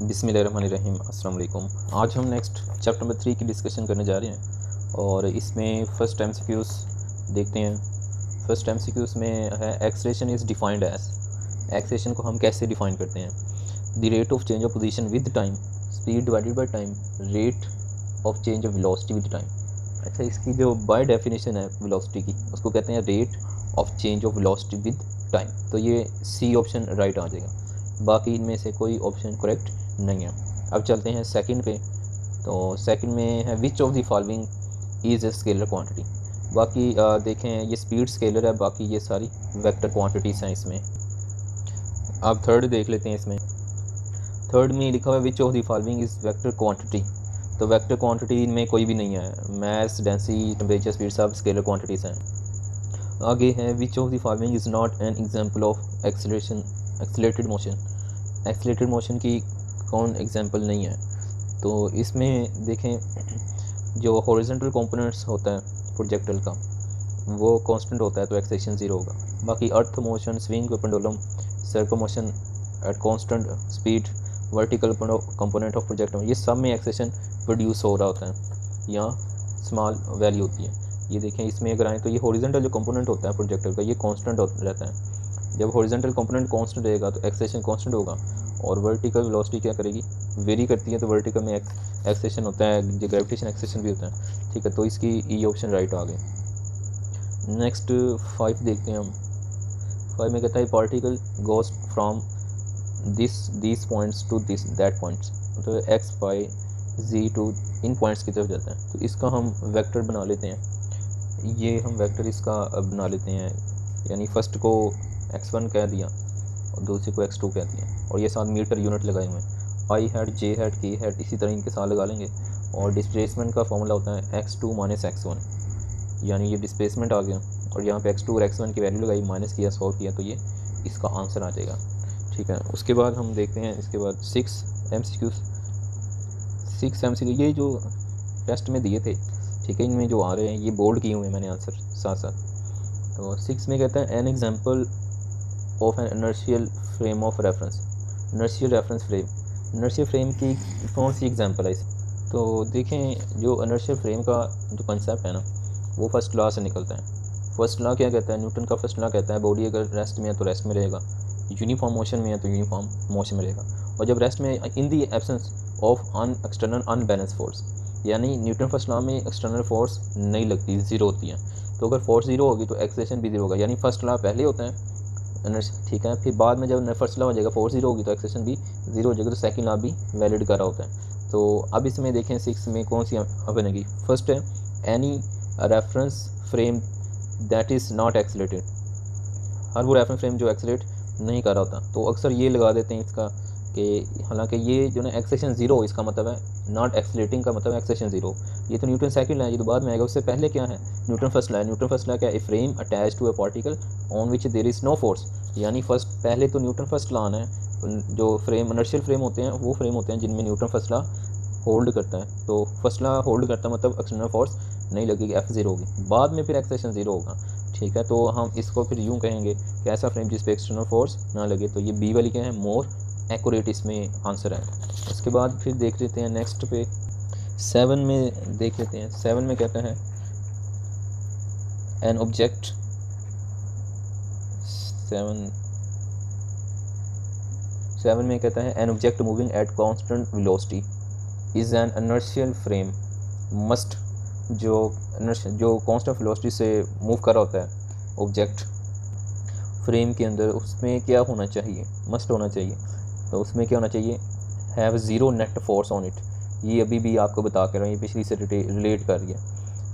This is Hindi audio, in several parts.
बिस्मिल्लाहिर्रहमानिर्रहीम अस्सलाम वालेकुम। आज हम नेक्स्ट चैप्टर नंबर 3 की डिस्कशन करने जा रहे हैं और इसमें फ़र्स्ट एमसीक्यूज़ देखते हैं। फर्स्ट एमसीक्यूज़ में है acceleration is defined as. Acceleration को हम कैसे डिफाइन करते हैं? The rate of change of position with time, speed divided by time, rate of change of velocity with time. अच्छा, इसकी जो बाय डेफिनेशन है वेलोसिटी की, उसको कहते हैं rate of change of velocity with time. तो ये सी ऑप्शन राइट आ जाएगा, बाकी इनमें से कोई ऑप्शन करेक्ट नहीं है। अब चलते हैं सेकंड पे। तो सेकंड में है which of the following is a scalar quantity. बाकी देखें ये स्पीड स्केलर है, बाकी ये सारी वेक्टर क्वांटिटीज़ हैं इसमें। अब थर्ड देख लेते हैं। इसमें थर्ड में लिखा हुआ है which of the following is vector quantity. तो वेक्टर क्वांटिटी में कोई भी नहीं है। मास, डेंसिटी, टेम्परेचर, स्पीड सब स्केलर क्वांटिटीज़ हैं। आगे है which of the following is not an example of accelerated motion. Accelerated motion की कौन एग्जांपल नहीं है? तो इसमें देखें जो हॉरिजॉन्टल कंपोनेंट्स होता है प्रोजेक्टाइल का वो कांस्टेंट होता है, तो एक्सेलेरेशन 0 होगा। बाकी earth motion, swing, pendulum, circle motion at constant speed, vertical component of projectile, ये सब में एक्सेलेरेशन प्रोड्यूस हो रहा होता है, यहाँ स्मॉल वैल्यू होती है। ये देखें इसमें अगर आए तो ये हॉरिजॉन्टल जो कंपोनेंट होता है प्रोजेक्टाइल का ये कांस्टेंट रहता है। जब हॉरिजॉन्टल कंपोनेंट कांस्टेंट रहेगा तो एक्सेलेरेशन कांस्टेंट होगा, और वर्टिकल वेलोसिटी क्या करेगी, वेरी करती है। तो वर्टिकल में एक्सेलेरेशन होता है, जो ग्रेविटेशन एक्सेलेरेशन भी होता है। ठीक है, तो इसकी ई ऑप्शन राइट आ गए। नेक्स्ट 5 देखते हैं हम। 5 में कहता है particle goes from this points to this that points, तो एक्स, वाई, जी टू इन पॉइंट्स की तरफ जाता है। तो इसका हम वेक्टर बना लेते हैं। ये हम वेक्टर इसका बना लेते हैं, यानी फर्स्ट को x1 कह दिया और दूसरे को x2 कह दिया, और ये साथ मीटर यूनिट लगाए हुए हैं, आई हेड, जे हेड, के हेड, इसी तरह इनके साथ लगा लेंगे। और डिस्प्लेसमेंट का फॉर्मूला होता है x2 माइनस x1, यानी ये डिस्प्लेसमेंट आ गया, और यहाँ पे x2 और x1 की वैल्यू लगाई, माइनस किया, सॉल्व किया, तो ये इसका आंसर आ जाएगा। ठीक है, उसके बाद हम देखते हैं इसके बाद 6 MCQ। ये जो टेस्ट में दिए थे, ठीक है, इनमें जो आ रहे हैं ये बोल्ड किए हुए हैं मैंने आंसर साथ साथ। तो 6 में कहता है an example of N inertial frame of reference. Inertial reference frame, inertial frame की कौन सी एग्जांपल है इस? तो देखें जो इनर्शियल फ्रेम का जो कंसेप्ट है ना, वो फर्स्ट लॉ से निकलता है। फर्स्ट लॉ क्या कहता है? न्यूटन का फर्स्ट लॉ कहता है बॉडी अगर रेस्ट में है तो रेस्ट में रहेगा, यूनिफॉर्म मोशन में है तो यूनिफॉर्म मोशन में रहेगा, और जब रेस्ट में in the absence of external unbalance force, यानी न्यूटन फर्स्ट लॉ में एक्सटर्नल फोर्स नहीं लगती, ज़ीरो होती है। तो अगर फोर्स ज़ीरो होगी तो एक्सेलेरेशन भी ज़ीरो होगा, यानी फर्स्ट लॉ पहले होता है। ठीक है, फिर बाद में जब फर्स्ट लॉ हो जाएगा फोर्स ज़ीरो होगी तो एक्सेलेरेशन भी ज़ीरो हो जाएगा, तो सेकंड लॉ भी वैलिड कर रहा होता है। तो अब इसमें देखें 6 में कौन सी बनेगी? फर्स्ट है any reference frame that is not accelerated. हर वो रेफरेंस फ्रेम जो एक्सेलरेट नहीं कर रहा होता, तो अक्सर ये लगा देते हैं इसका कि हालांकि ये जो ना एक्सेलेरेशन ज़ीरो, इसका मतलब है नॉट एक्सेलरेटिंग का मतलब एक्सेलेरेशन ज़ीरो। ये तो न्यूटन सेकंड लॉ है, ये तो बाद में आएगा। उससे पहले क्या है? न्यूटन फर्स्ट लॉ है। न्यूटन फर्स्ट लॉ क्या है? A frame attach to a particle on which there is no force, यानी फर्स्ट पहले तो न्यूटन फर्स्ट लॉ है। जो फ्रेम इनर्शियल फ्रेम होते हैं वो फ्रेम होते हैं जिनमें न्यूटन फर्स्ट लॉ होल्ड करता है। तो फर्स्ट लॉ होल्ड करता है मतलब एक्सटर्नल फोर्स नहीं लगेगी, F ज़ीरो होगी, बाद में फिर एक्सेलेरेशन ज़ीरो होगा। ठीक है, तो हम इसको फिर यूँ कहेंगे कि ऐसा फ्रेम जिस पे एक्सटर्नल फोर्स ना लगे। तो ये बी वाली क्या है? मोर एक्यूरेट इसमें आंसर है। उसके बाद फिर देख लेते हैं नेक्स्ट पे 7 में देख लेते हैं। 7 में कहता है एन ऑब्जेक्ट, 7 में कहता है an object moving at constant velocity is an inertial frame must. जो कांस्टेंट वेलोसिटी से मूव कर रहा होता है ऑब्जेक्ट फ्रेम के अंदर, उसमें क्या होना चाहिए? मस्ट होना चाहिए। तो उसमें क्या होना चाहिए? हैव ज़ीरो नेट फोर्स ऑन इट। ये अभी भी आपको बता कर रहा हूँ, ये पिछली से रिलेट कर रही है।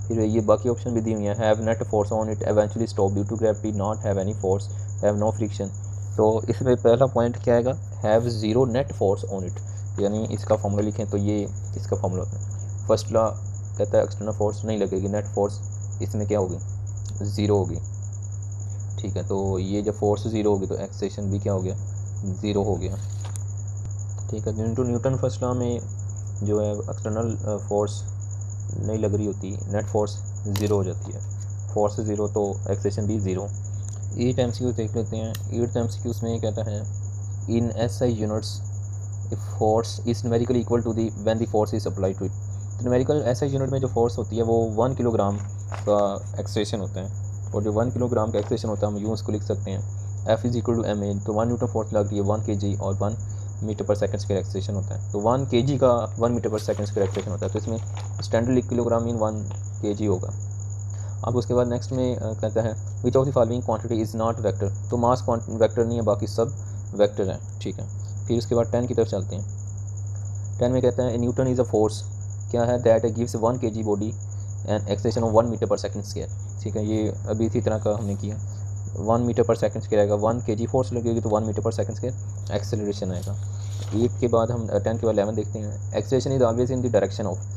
फिर ये बाकी ऑप्शन भी दी हुई है। Have net force on it, eventually stop due to gravity, not have any force, have no friction. तो इसमें पहला पॉइंट क्या आएगा? हैव ज़ीरो नेट फोर्स ऑन इट, यानी इसका फॉर्मूला लिखें तो ये इसका फॉर्मूला होता है। फर्स्ट लॉ कहता है एक्सटर्नल फोर्स नहीं लगेगी, नेट फोर्स इसमें क्या होगी? ज़ीरो होगी। ठीक है, तो ये जब फोर्स ज़ीरो होगी तो एक्सेलेरेशन भी क्या हो गया? ज़ीरो हो गया। ठीक है, न्यूटन फर्स्ट लॉ में जो है एक्सटर्नल फोर्स नहीं लग रही होती, नेट फोर्स ज़ीरो हो जाती है, फोर्स ज़ीरो तो एक्सेलेरेशन भी ज़ीरो। 8 MCQ देख लेते हैं। 8 MCQ में कहता है in SI units if force is numerically equal to the when the force is applied to it. तो न्यूमेरिकल ऐसा यूनिट में जो फोर्स होती है वो 1 किलोग्राम का एक्सेलेरेशन होता है, और जो 1 किलोग्राम का एक्सेलेरेशन होता है हम यूँ उसको लिख सकते हैं F is equal to m a. तो 1 न्यूटन फोर्स लग रही है 1 kg और 1 metre per second square acceleration होता है। तो 1 kg का 1 metre per second square acceleration होता है, तो इसमें स्टैंडर्ड किलोग्राम मीन 1 kg होगा। अब उसके बाद नेक्स्ट में कहता है which of the following quantity is not vector. तो मास वेक्टर नहीं है, बाकी सब वेक्टर हैं, ठीक है। फिर उसके बाद 10 की तरफ चलते हैं। 10 में कहता है न्यूटन इज़ अ फोर्स क्या है that gives 1 kg body and acceleration of 1 metre per second square, ठीक है। ये अभी इसी तरह का हमने किया, 1 मीटर पर सेकंड स्क्वायर आएगा, 1 kg फोर्स लगेगी तो 1 metre per second square acceleration आएगा। 8 के बाद हम 10 के बाद 11 देखते हैं। Acceleration is always in the direction of,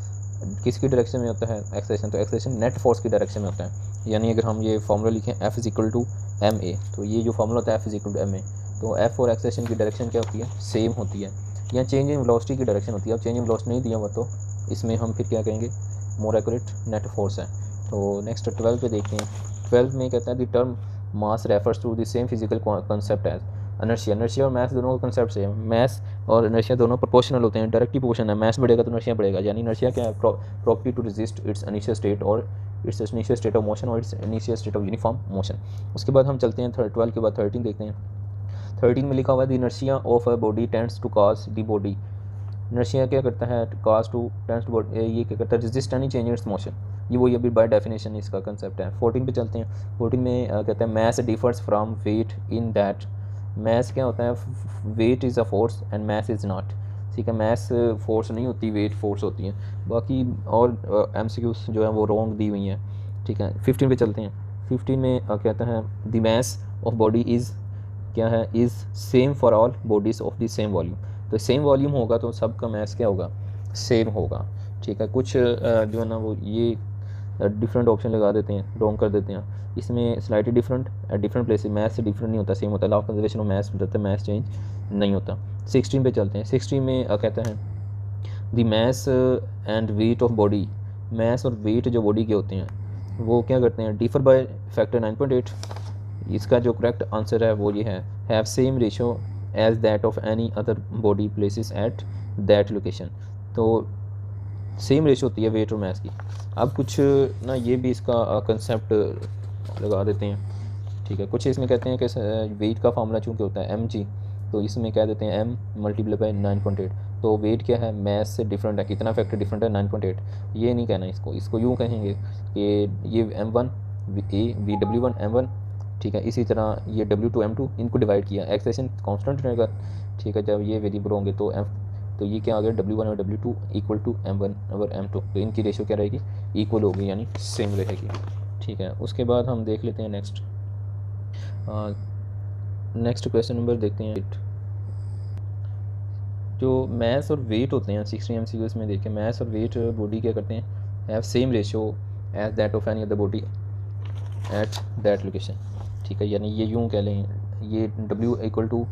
किसकी डायरेक्शन में होता है एक्सेलरेशन, तो एक्सेलरेशन नेट फोर्स की डायरेक्शन में होता है। यानी अगर हम ये फार्मूला लिखें F is equal to m a, तो ये जो फार्मूला होता है F is equal to m a, तो F और एक्सेलरेशन की डायरेक्शन क्या होती है, सेम होती है। या चेंज इन वेलोसिटी की डायरेक्शन होती है। अब चेंज इन वेलोसिटी नहीं दिया हुआ तो इसमें हम फिर क्या कहेंगे, मोर एक्यूरेट नेट फोर्स है। तो नेक्स्ट 12 पे देखते हैं। 12 में कहता है the term mass refers to the same physical concept as inertia. Inertia और मास दोनों का कंसेप्ट सेम है। मास और इनर्शिया दोनों प्रोपोर्शनल होते हैं, डायरेक्टली प्रोपोर्शन है। मास बढ़ेगा तो इनर्शिया बढ़ेगा। यानी इनर्शिया क्या है, property to resist its initial state और its initial state of motion और its initial state of uniform motion. उसके बाद हम चलते हैं 12 के बाद 13 देखते हैं। 13 में लिखा हुआ है the inertia of a body tends to cause the body. Inertia क्या करता है, cause to tends to body, ये क्या करता है, resist any change in its motion. ये वही अभी बाय डेफिनेशन इसका कंसेप्ट है। 14 पे चलते हैं। 14 में कहते हैं mass differs from weight in that, mass क्या होता है, weight is a force and mass is not, ठीक है। मैस फोर्स नहीं होती, वेट फोर्स होती है। बाकी और एमसीक्यूज जो है वो रॉन्ग दी हुई हैं, ठीक है। 15 पे चलते हैं। 15 में कहता है the mass of body is क्या है, is same for all bodies of the same volume. तो सेम वॉल्यूम होगा तो सबका मैस क्या होगा, सेम होगा, ठीक है। कुछ जो है ना वो ये डिफरेंट ऑप्शन लगा देते हैं, रॉन्ग कर देते हैं। इसमें slightly different at different places, math से डिफरेंट नहीं होता, सेम होता है। Law of conservation of maths बताते हैं मैथ्स चेंज नहीं होता। 16 पे चलते हैं। 16 में कहता है the mass and weight of body, mass और वेट जो बॉडी के होते हैं वो क्या करते हैं, डिफर बाय फैक्टर 9.8। इसका जो करेक्ट आंसर है वो ये है, have same ratio as that of any other body places at that location. तो सेम रेशो होती है वेट और मैस की। अब कुछ ना ये भी इसका कंसेप्ट लगा देते हैं, ठीक है। कुछ इसमें कहते हैं कि वेट का फार्मूला चूँकि होता है mg, तो इसमें कह देते हैं m मल्टीप्लाई बाई 9.8। तो वेट क्या है, मैस से डिफरेंट है, कितना फैक्टर डिफरेंट है, 9.8। ये नहीं कहना इसको यूँ कहेंगे कि ये m1 v w1 m1, ठीक है। इसी तरह ये w2 m2, इनको डिवाइड किया, एक्सेशन कांस्टेंट रहेगा, ठीक है। जब ये वेरिएबल होंगे तो ये क्या आ गया, w1 और w2 इक्वल टू m1 और m2, तो इनकी रेशो क्या रहेगी, इक्वल होगी, यानी सेम रहेगी, ठीक है। उसके बाद हम देख लेते हैं नेक्स्ट क्वेश्चन नंबर देखते हैं। जो मैस और वेट होते हैं 16 MCQs में देखें, मैस और वेट बॉडी क्या करते हैं, have same ratio as that of any other body at that location, ठीक है। यानी ये यूँ कह लें, ये W इक्वल टू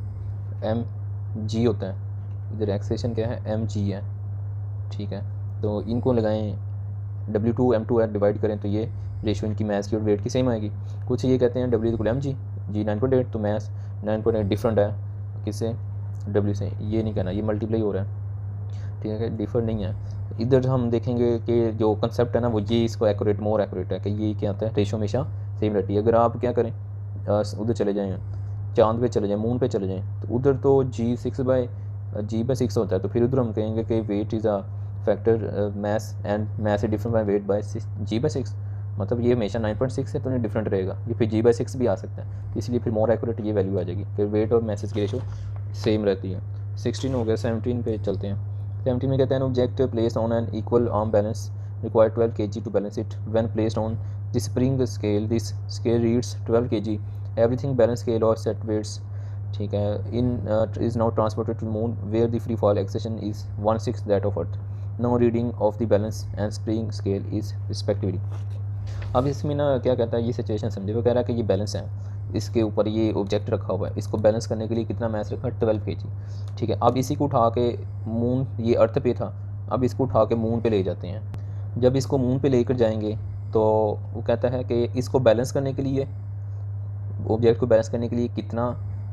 mg होता है, इधर एक्सेशन क्या है, mg है, ठीक है। तो इनको लगाएं, w2 m2 डिवाइड करें तो ये रेशो इनकी मैथ्स की और वेट की सेम आएगी। कुछ ये कहते हैं w इक्वल mg, g 9.8, तो मैथ्स 9.8 डिफरेंट है किससे, w से, ये नहीं कहना, ये मल्टीप्लाई हो रहा है, ठीक है, डिफर नहीं है। इधर हम देखेंगे कि जो कंसेप्ट है ना वो ये इसको एक्यूरेट, मोर एक्यूरेट है कि ये क्या आता है, रेशो हमेशा सेम रहती है। अगर आप क्या करें, उधर चले जाएँ, चांद पे चले जाएँ, मून पे चले जाएँ, तो उधर तो g/6 होता है, तो फिर उधर हम कहेंगे कि weight is a factor mass and mass is different by weight by g/6, मतलब ये हमेशा 9.6 है तो नहीं डिफरेंट रहेगा, ये फिर g/6 भी आ सकता है, तो इसलिए फिर मोर एक्यूरेट ये वैल्यू आ जाएगी, फिर वेट और मैसेज की रेशो सेम रहती है। 16 हो गया। 17 पे चलते हैं। 17 में कहते हैं object place on an equal arm balance require 12 kg to balance it when placed on the spring scale, this scale reads 12 kg, everything balance scale और सेट वेट्स, ठीक है, in is now transported to moon where the free fall acceleration is 1/6 that of earth, no reading of the balance and spring scale is respectively. अब इसमें ना क्या कहता है, ये सिचुएशन समझे, वो कह रहा है कि ये बैलेंस है, इसके ऊपर ये ऑब्जेक्ट रखा हुआ है, इसको बैलेंस करने के लिए कितना मैस रखा है, 12 kg, ठीक है। अब इसी को उठा के मून, ये अर्थ पे था, अब इसको उठा के मून पे ले जाते हैं। जब इसको मून पे लेकर जाएंगे तो वो कहता है कि इसको बैलेंस करने के लिए, ऑब्जेक्ट को बैलेंस करने के लिए कितना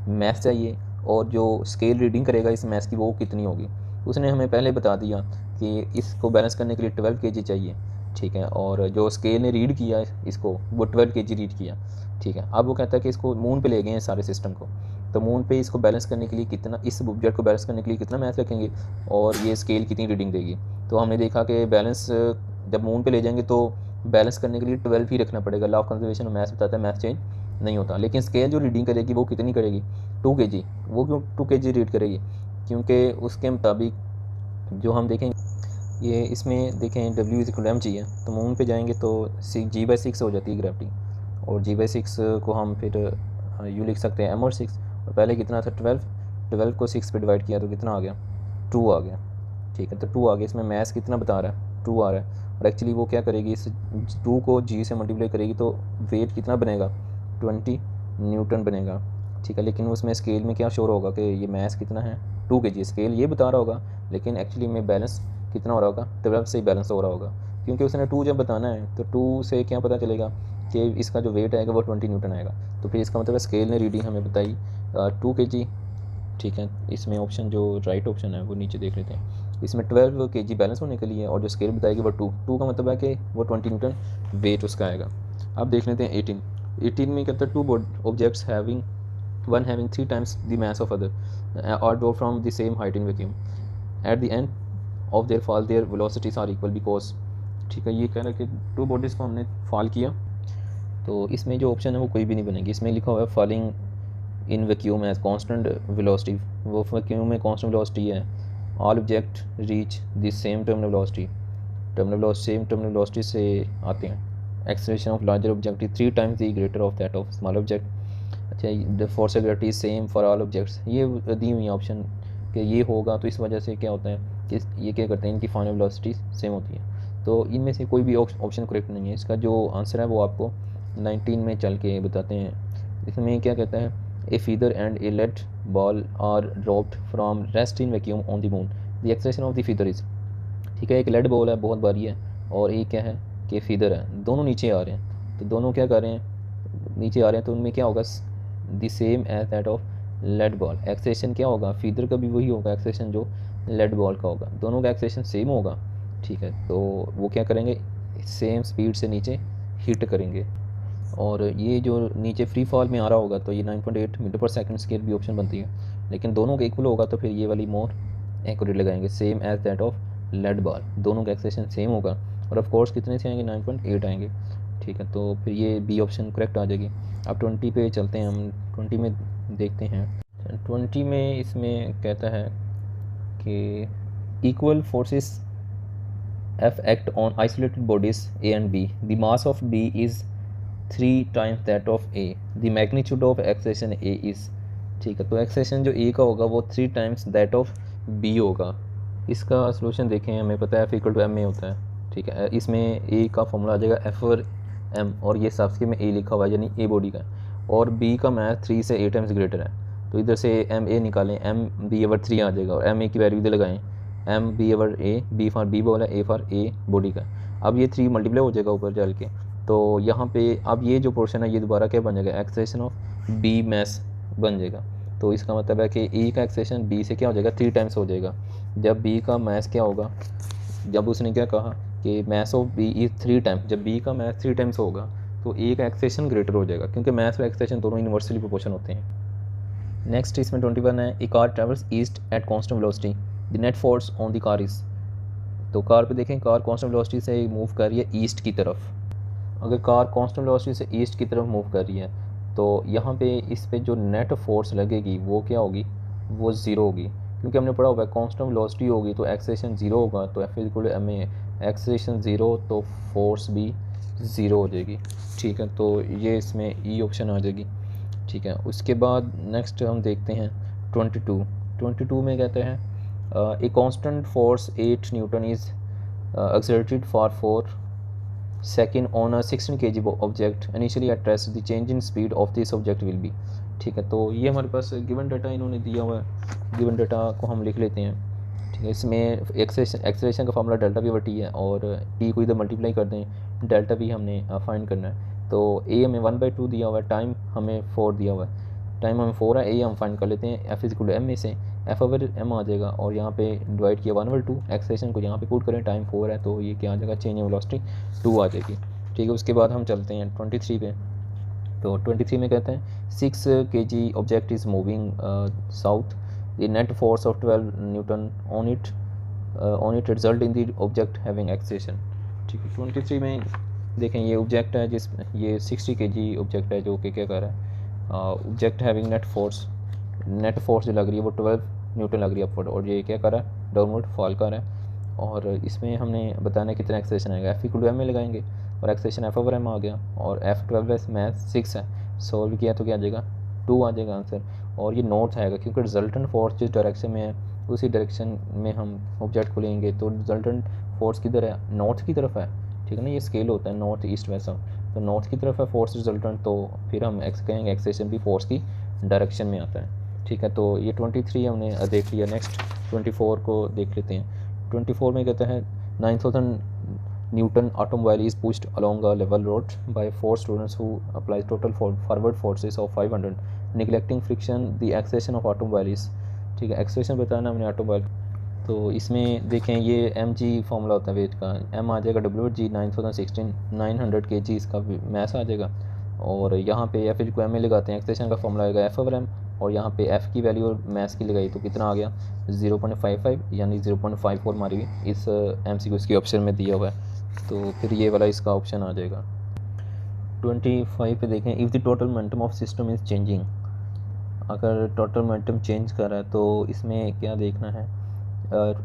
मैस चाहिए और जो स्केल रीडिंग करेगा इस मैथ्स की वो कितनी होगी। उसने हमें पहले बता दिया कि इसको बैलेंस करने के लिए 12 kg चाहिए, ठीक है, और जो स्केल ने रीड किया इसको वो 12 kg रीड किया, ठीक है। अब वो कहता है कि इसको मून पे ले गए हैं सारे सिस्टम को, तो मून पे इसको बैलेंस करने के लिए कितना, इस ऑब्जेक्ट को बैलेंस करने के लिए कितना मैथ रखेंगे और ये स्केल कितनी रीडिंग देगी। तो हमने देखा कि बैलेंस जब मून पे ले जाएंगे तो बैलेंस करने के लिए 12 ही रखना पड़ेगा। लॉ ऑफ कंजर्वेशन मैथ्स बताता है मैथ चेंज नहीं होता। लेकिन स्केल जो रीडिंग करेगी वो कितनी करेगी, 2 kg। वो क्यों 2 kg रीड करेगी, क्योंकि उसके मुताबिक जो हम देखेंगे ये इसमें देखें W=mg है, तो मून पे जाएंगे तो g/6 हो जाती है ग्रेविटी, और g/6 को हम फिर यूँ लिख सकते हैं m/6, और पहले कितना था 12 को 6 पे डिवाइड किया तो कितना आ गया 2 आ गया, ठीक है। तो 2 आ गया, इसमें मैथ्स कितना बता रहा है 2 आ रहा है, और एक्चुअली वो क्या करेगी इस 2 को g से मल्टीप्लाई करेगी तो वेट कितना बनेगा 20 न्यूटन बनेगा, ठीक है। लेकिन उसमें स्केल में क्या शोर होगा कि ये मैथ्स कितना है 2 kg, स्केल ये बता रहा होगा लेकिन एक्चुअली में बैलेंस कितना हो रहा होगा 12 से ही बैलेंस हो रहा होगा, क्योंकि उसने 2 जब बताना है तो 2 से क्या पता चलेगा कि इसका जो वेट आएगा वो 20 न्यूटन आएगा। तो फिर इसका मतलब स्केल ने रीडिंग हमें बताई 2 kg, ठीक है। इसमें ऑप्शन जो राइट ऑप्शन है वो नीचे देख लेते हैं, इसमें 12 kg बैलेंस होने के लिए, और जो स्केल बताएगी वो 2 का मतलब है कि वो 20 न्यूटन वेट उसका आएगा। अब देख लेते हैं 18 में कहता है 2 objects having one having 3 times the mass of other or draw from the same height in vacuum, at the end of their fall their velocities are equal because, ठीक है। ये कह रहा है कि 2 बॉडीज़ को हमने फॉल किया, तो इसमें जो ऑप्शन है वो कोई भी नहीं बनेगी। इसमें लिखा हुआ है falling in vacuum as constant velocity, वो वैक्यूम में कांस्टेंट वेलोसिटी है। All object reach the same terminal velocity, same terminal velocity से आते हैं। Acceleration of larger object is 3 times the greater of that of small object. अच्छा, the force gravity same for all objects, ये दी हुई ऑप्शन कि ये होगा, तो इस वजह से क्या होता है कि ये क्या करते हैं इनकी फाइनल वेलोसिटी सेम होती है। तो इनमें से कोई भी ऑप्शन करेक्ट नहीं है। इसका जो आंसर है वो आपको 19 में चल के बताते हैं। इसमें क्या कहता है a feather and a lead ball are dropped from rest in vacuum on the moon, the acceleration of the feather is, ठीक है। एक लेड बॉल है बहुत भारी है, और एक क्या है कि फीदर है, दोनों नीचे आ रहे हैं, तो दोनों क्या कर रहे हैं नीचे आ रहे हैं, तो उनमें क्या होगा the same as that of lead ball. Acceleration क्या होगा फीदर का भी वही होगा एक्सेलेरेशन जो लेड बॉल का होगा, दोनों का एक्सेलेरेशन सेम होगा, ठीक है। तो वो क्या करेंगे सेम स्पीड से नीचे हिट करेंगे, और ये जो नीचे फ्री फॉल में आ रहा होगा तो ये 9.8 मीटर पर सेकंड स्केल भी ऑप्शन बनती है, लेकिन दोनों का इक्वल होगा तो फिर ये वाली मोर एक्यूरेट लगाएंगे, same as that of lead ball, दोनों का एक्सेलेरेशन सेम होगा, और ऑफ कोर्स कितने से आएंगे 9.8 आएंगे, ठीक है। तो फिर ये बी ऑप्शन करेक्ट आ जाएगी। अब 20 पे चलते हैं हम, 20 में देखते हैं। 20 में इसमें कहता है कि equal forces F act on isolated bodies A and B. The mass of B is 3 times that of A. The magnitude of acceleration A is, ठीक है। तो एक्सेलेरेशन जो A का होगा वो 3 times that of B होगा। इसका सलूशन देखें, हमें पता है F = ma होता है, ठीक है। इसमें A का फॉर्मूला आ जाएगा F और M, और ये सबके में A लिखा हुआ है यानी A बॉडी का, और B का मैथ 3 से 8 टाइम्स ग्रेटर है, तो इधर से MA निकालें, MB/3 आ जाएगा, और MA की वैल्यू इधर लगाएं, MB/A, B for B ball है, A फॉर A बॉडी का। अब ये 3 मल्टीप्लाई हो जाएगा ऊपर चल के, तो यहाँ पे अब ये जो पोर्शन है ये दोबारा क्या बन जाएगा एक्सेलेरेशन ऑफ B मैस बन जाएगा। तो इसका मतलब है कि E का एक्सेलेरेशन B से क्या हो जाएगा 3 टाइम्स हो जाएगा। जब B का मैस क्या होगा, जब उसने क्या कहा कि mass of B is 3 times, जब B का मैस 3 टाइम्स होगा तो A का एक्सेलेरेशन ग्रेटर हो जाएगा, क्योंकि मैस और एक्सेलेरेशन दोनों यूनिवर्सली प्रोपोर्शन होते हैं। नेक्स्ट इसमें 21 है a car travels east at constant velocity, the net force on the car is. तो कार पे देखें कार कांस्टेंट वेलोसिटी से मूव कर रही है ईस्ट की तरफ। अगर कार कांस्टेंट वेलोसिटी से ईस्ट की तरफ मूव कर रही है तो यहाँ पे इस पे जो नेट फोर्स लगेगी वो क्या होगी, वो ज़ीरो होगी, क्योंकि हमने पढ़ा हुआ है कांस्टेंट वेलोसिटी होगी तो एक्सेलेरेशन ज़ीरो होगा, तो F = ma, एक्सेलेरेशन ज़ीरो तो फोर्स भी ज़ीरो हो जाएगी, ठीक है। तो ये इसमें ई ऑप्शन आ जाएगी, ठीक है। उसके बाद नेक्स्ट हम देखते हैं 22 में कहते हैं a constant force 8 Newton is exerted for 4 seconds on a 16 kg object initially at rest, the change in speed of this object will be, ठीक है। तो ये हमारे पास गिवन डाटा इन्होंने दिया हुआ है, गिवन डाटा को हम लिख लेते हैं, ठीक है। इसमें एक्सेलरेशन का फार्मूला डेल्टा V / t है, और t को इधर मल्टीप्लाई कर दें, डेल्टा V हमने फाइंड करना है। तो a हमें 1/2 दिया हुआ है, टाइम हमें 4 दिया हुआ है, टाइम हम 4 है, ए हम फाइंड कर लेते हैं, f is equal to m में से एफ ओवर एम आ जाएगा, और यहाँ पे डिवाइड किया 1/2, एक्सेलेरेशन को यहाँ पे पुट करें, टाइम 4 है तो ये क्या आ जाएगा, चेंज इन वेलोसिटी 2 आ जाएगी। ठीक है, उसके बाद हम चलते हैं 23 पे। तो 23 में कहते हैं 6 kg object is moving south, the net force of 12 Newton on it result in the object having acceleration. ठीक है, 23 में देखें ये ऑब्जेक्ट है, जिस ये 60 kg ऑब्जेक्ट है जो कि क्या कर रहा है, ऑब्जेक्ट हैविंग नेट फोर्स जो लग रही है वो 12 न्यूटन लग रही है अपवर्ड, और ये क्या कर रहा है, डाउनवर्ड फॉल कर रहा है। और इसमें हमने बताना है कितना एक्सेलेरेशन आएगा, एफ इक्वल टू एम में लगाएंगे और एक्सेलेरेशन एफ ओवर एम आ गया, और एफ 12 है, मैथ 6 है, सॉल्व किया तो क्या आ जाएगा, 2 आ जाएगा आंसर। और ये नॉर्थ आएगा क्योंकि रिजल्टेंट फोर्स जिस डायरेक्शन में है उसी डायरेक्शन में हम ऑब्जेक्ट को लेंगे, तो रिजल्टेंट फोर्स किधर है, नॉर्थ की तरफ है। ठीक है ना, ये स्केल होता है नॉर्थ ईस्ट वैसा, तो नॉर्थ की तरफ है फोर्स रिजल्टेंट, तो फिर हम कहेंगे एक्सेलेरेशन भी फोर्स की डायरेक्शन में आता है। ठीक है, तो ये 23 हमने देख लिया। नेक्स्ट 24 को देख लेते हैं। 24 में कहता है 9000 Newton automobile is pushed along a level road by 4 students who apply total forward forces of 500, neglecting friction. The acceleration of automobile is, ठीक है, एक्सेलेरेशन बताना हमने ऑटोमोबाइल। तो इसमें देखें ये mg फॉर्मूला होता है वेट का, m आ जाएगा wg 9016 900 kg इसका मैस आ जाएगा, और यहाँ पे एफ को एम में लगाते हैं, एक्सेलेरेशन का फॉर्मूला आएगा एफ ओवर एम, और यहाँ पे एफ़ की वैल्यू और मैस की लगाई तो कितना आ गया 0.55 यानी 0.54 हमारी इस MCQ की ऑप्शन में दिया हुआ है, तो फिर ये वाला इसका ऑप्शन आ जाएगा। 25 पे देखें, if the total momentum of system is changing, अगर टोटल मोमेंटम चेंज कर रहा है तो इसमें क्या देखना है,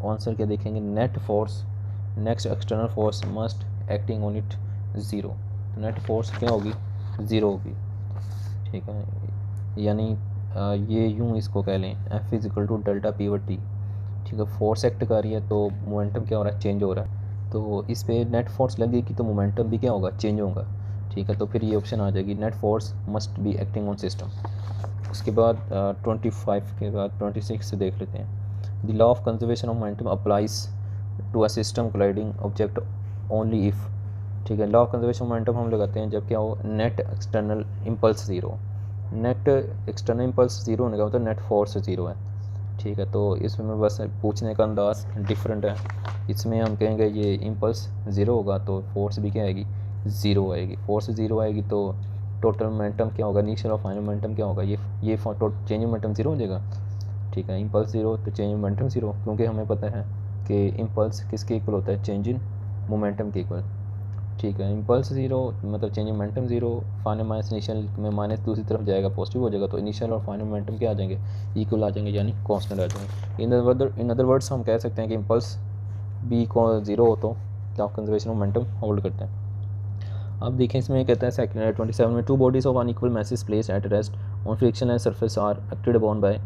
आंसर क्या देखेंगे, net force next external force must acting on it zero, नेट फोर्स क्या होगी, ज़ीरो होगी। ठीक है, यानी ये यूँ इसको कह लें, f is equal to delta p t. ठीक है, फोर्स एक्ट कर रही है तो मोमेंटम क्या हो रहा है, चेंज हो रहा है, तो इस पर नेट फोर्स लगेगी तो मोमेंटम भी क्या होगा, चेंज होगा। ठीक है, तो फिर ये ऑप्शन आ जाएगी, net force must be acting on system. उसके बाद 25 के बाद 26 से देख लेते हैं। The law of conservation of momentum applies to a system colliding object only if, ठीक है, law of conservation of momentum हम लगाते हैं जब क्या हो, net external impulse zero, net external impulse zero होने का मतलब नेट फोर्स ज़ीरो है। ठीक है, तो इसमें बस पूछने का अंदाज डिफरेंट है, इसमें हम कहेंगे ये इम्पल्स ज़ीरो होगा तो फोर्स भी क्या आएगी, ज़ीरो आएगी, फोर्स ज़ीरो आएगी तो टोटल मोमेंटम क्या होगा, इनिशियल और फाइनल मोमेंटम क्या होगा, ये चेंज मोमेंटम ज़ीरो हो जाएगा। ठीक है, इम्पल्स ज़ीरो तो चेंज मोमेंटम ज़ीरो, क्योंकि हमें पता है कि इम्पल्स किसके इक्वल होता है, चेंज इन मोमेंटम के इक्वल। ठीक है, इम्पल्स ज़ीरो मतलब change momentum zero, final minus initial में माइनस दूसरी तरफ जाएगा पॉजिटिव हो जाएगा, तो इनिशियल और फाइनल मोमेंटम क्या आ जाएंगे, इक्वल आ जाएंगे यानी कांस्टेंट आ जाएंगे। इन अदर वर्ड्स हम कह सकते हैं कि इम्पल्स बी को ज़ीरो हो तो law of conservation of momentum hold करते हैं। अब देखें इसमें कहता है सेकंड 27 में, two bodies of unequal masses placed at rest on frictionless surface are acted upon by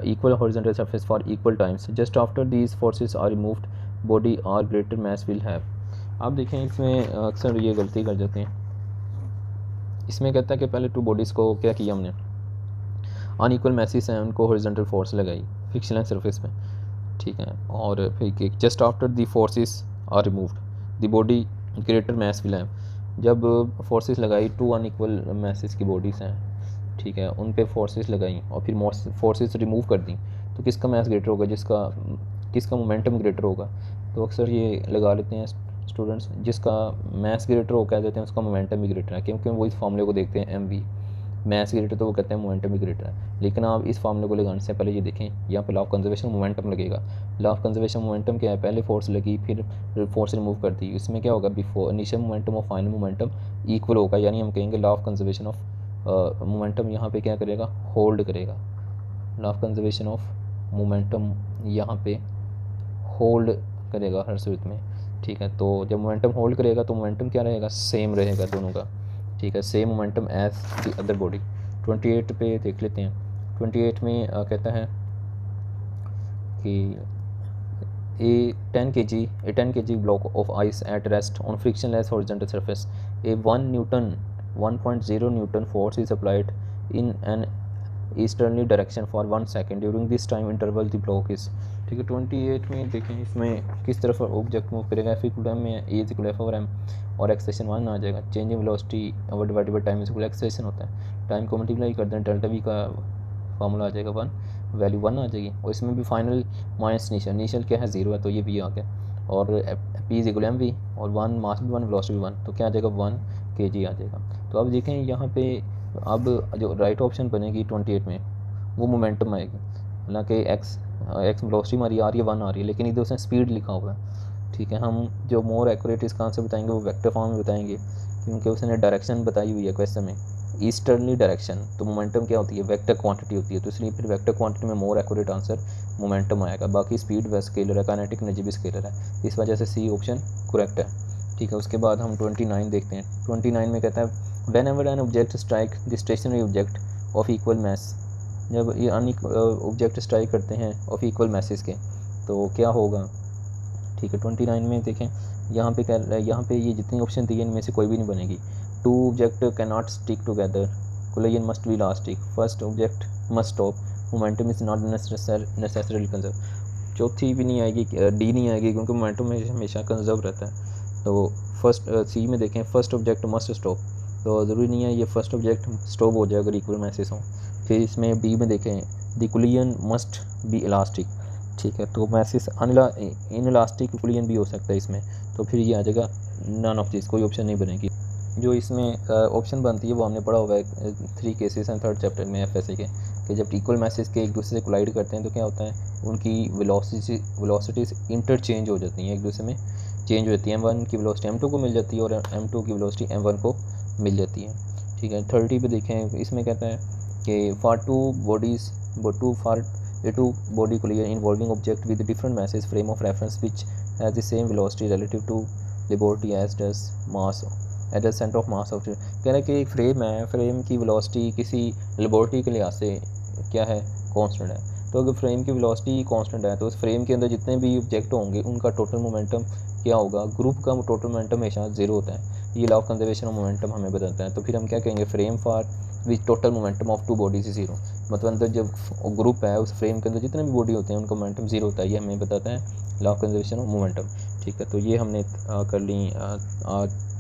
equal horizontal surface for equal times. Just after these forces are removed, body or greater mass will have. आप देखें इसमें अक्सर ये गलती कर जाते हैं, इसमें कहता है कि पहले टू बॉडीज़ को क्या किया हमने, अनइक्वल मैसेस हैं उनको हॉरिजॉन्टल फोर्स लगाई फ्रिक्शनलेस सरफेस पे। ठीक है, और फिर just after the forces are removed the body greater mass will have, जब फोर्सेस लगाई टू अनइक्वल मैसेस की बॉडीज़ हैं, ठीक है, उन पे फोर्सेस लगाई और फिर फोर्सेस रिमूव कर दी तो किसका मैस ग्रेटर होगा, किसका मोमेंटम ग्रेटर होगा, तो अक्सर ये लगा लेते हैं स्टूडेंट्स, जिसका मैस ग्रेटर हो कह देते हैं उसका मोमेंटम भी ग्रेटर है, क्योंकि वो इस फार्मूले को देखते हैं एम वी, मैस ग्रेटर तो वो कहते हैं मोमेंटम भी ग्रेटर है। लेकिन आप इस फार्मूले को लगाने से पहले ये देखें, यहाँ पे लॉ ऑफ कंजर्वेशन मोमेंटम लगेगा। लॉ ऑफ कंजर्वेशन मोमेंटम क्या है, पहले फोर्स लगी फिर फोर्स रिमूव कर दी, इसमें क्या होगा, बिफोर इनिशियल मोमेंटम और फाइनल मोमेंटम इक्वल होगा, यानी हम कहेंगे law of conservation of momentum यहाँ पे क्या करेगा, होल्ड करेगा, law of conservation of momentum यहाँ पे होल्ड करेगा हर सूरत में। ठीक है, तो जब मोमेंटम होल्ड करेगा तो मोमेंटम क्या रहेगा, सेम रहेगा दोनों का। ठीक है, same momentum as the other body. 28 पे देख लेते हैं। 28 में कहता है कि a 10 kg block of ice at rest on frictionless horizontal surface, a 1.0 Newton force is applied in an easterly direction for 1 second. During this time interval the block is, ठीक है, 28 में देखें इसमें किस तरफ ऑब्जेक्ट मूव करेगा, एफ इक्वल एम में A is equal F over M और एक्सेलेरेशन 1 आ जाएगा, change in velocity over divided by time is equal acceleration होता है। टाइम को मल्टीप्लाई कर दें, डेल्टा वी का फार्मूला आ जाएगा 1, वैल्यू 1 आ जाएगी। और इसमें भी फाइनल माइनस इनिशियल क्या है 0 है, तो ये वी आ गया। और p is equal m v, और 1 मास भी 1 वेलोसिटी भी 1, तो क्या आ जाएगा 1 kg आ जाएगा। तो अब देखें यहाँ पे अब जो राइट ऑप्शन बनेगी 28 में वो मोमेंटम आएगी, हालांकि एक्स वेलोसिटी हमारी आ रही है 1 आ रही है, लेकिन इधर उसने स्पीड लिखा हुआ है। ठीक है, हम जो मोर एक्यूरेट इसका आंसर बताएंगे वो वेक्टर फॉर्म में बताएंगे, क्योंकि उसने डायरेक्शन बताई हुई है क्वेश्चन में, ईस्टर्नली डायरेक्शन। तो मोमेंटम क्या होती है, वेक्टर क्वांटिटी होती है, तो इसलिए फिर वेक्टर क्वांटिटी में मोर एक्यूरेट आंसर मोमेंटम आएगा। बाकी स्पीड व स्केलर है, काइनेटिक एनर्जी भी स्केलर है, इस वजह से सी ऑप्शन करेक्ट है। ठीक है, उसके बाद हम 29 देखते हैं। 29 में कहता है whenever an object strike the stationary object of equal mass, जब ये ऑब्जेक्ट स्ट्राइक करते हैं ऑफ इक्वल मैसेज के तो क्या होगा। ठीक है, 29 में देखें यहाँ पे क्या, यहाँ पे ये जितनी ऑप्शन थी इनमें से कोई भी नहीं बनेगी। Two object can not stick together, collision must be elastic, first object must stop, momentum is not necessarily conserve. चौथी भी नहीं आएगी, डी नहीं आएगी, क्योंकि मोमेंटम हमेशा कंजर्व रहता है। तो फर्स्ट सी में देखें फर्स्ट ऑब्जेक्ट मस्ट स्टॉप, तो ज़रूरी नहीं है ये फर्स्ट ऑब्जेक्ट स्टॉप हो जाए अगर इक्वल मैसेज हो। फिर इसमें बी में देखें the collision must be elastic. ठीक है, तो मैसेज इन इलास्टिक कोलिजन भी हो सकता है इसमें, तो फिर ये आ जाएगा नन ऑफ दिस, कोई ऑप्शन नहीं बनेगी। जो इसमें ऑप्शन बनती है वो हमने पढ़ा हुआ है 3 केसेस हैं 3rd चैप्टर में FSA के, कि जब इक्वल मैसेज के एक दूसरे से कोलाइड करते हैं तो क्या होता है, उनकी वेलोसिटीज इंटरचेंज हो जाती हैं, एक दूसरे में चेंज हो जाती है। M1 की वेलोसिटी M2 को मिल जाती है और M2 की वेलोसिटी M1 को मिल जाती है। ठीक है, 30 पे देखें, इसमें कहता है कि for two body collision involving object with different masses frame of reference which has the same velocity relative to liberty as does mass at the centre of mass of, कह रहा है कि एक फ्रेम है, फ्रेम की वेलोसिटी किसी लेबोरेटरी के लिहाज से क्या है, कांस्टेंट है। तो अगर फ्रेम की वेलोसिटी कांस्टेंट है तो उस फ्रेम के अंदर जितने भी ऑब्जेक्ट होंगे उनका टोटल मोमेंटम क्या होगा, ग्रुप का टोटल मोमेंटम हमेशा 0 होता है। ये law of conservation of momentum हमें बताता है। तो फिर हम क्या कहेंगे, frame for which total momentum of 2 bodies is 0, मतलब अंदर जब ग्रुप है उस फ्रेम के अंदर जितने भी बॉडी होते हैं उनका मोमेंटम 0 होता है, ये हमें बताता है law of conservation of momentum. ठीक है, तो ये हमने कर ली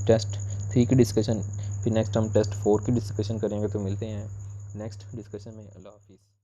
टेस्ट 3 की डिस्कशन। फिर नेक्स्ट हम टेस्ट 4 की डिस्कशन करेंगे। तो मिलते हैं नेक्स्ट डिस्कशन में। अल्लाह हाफिज़।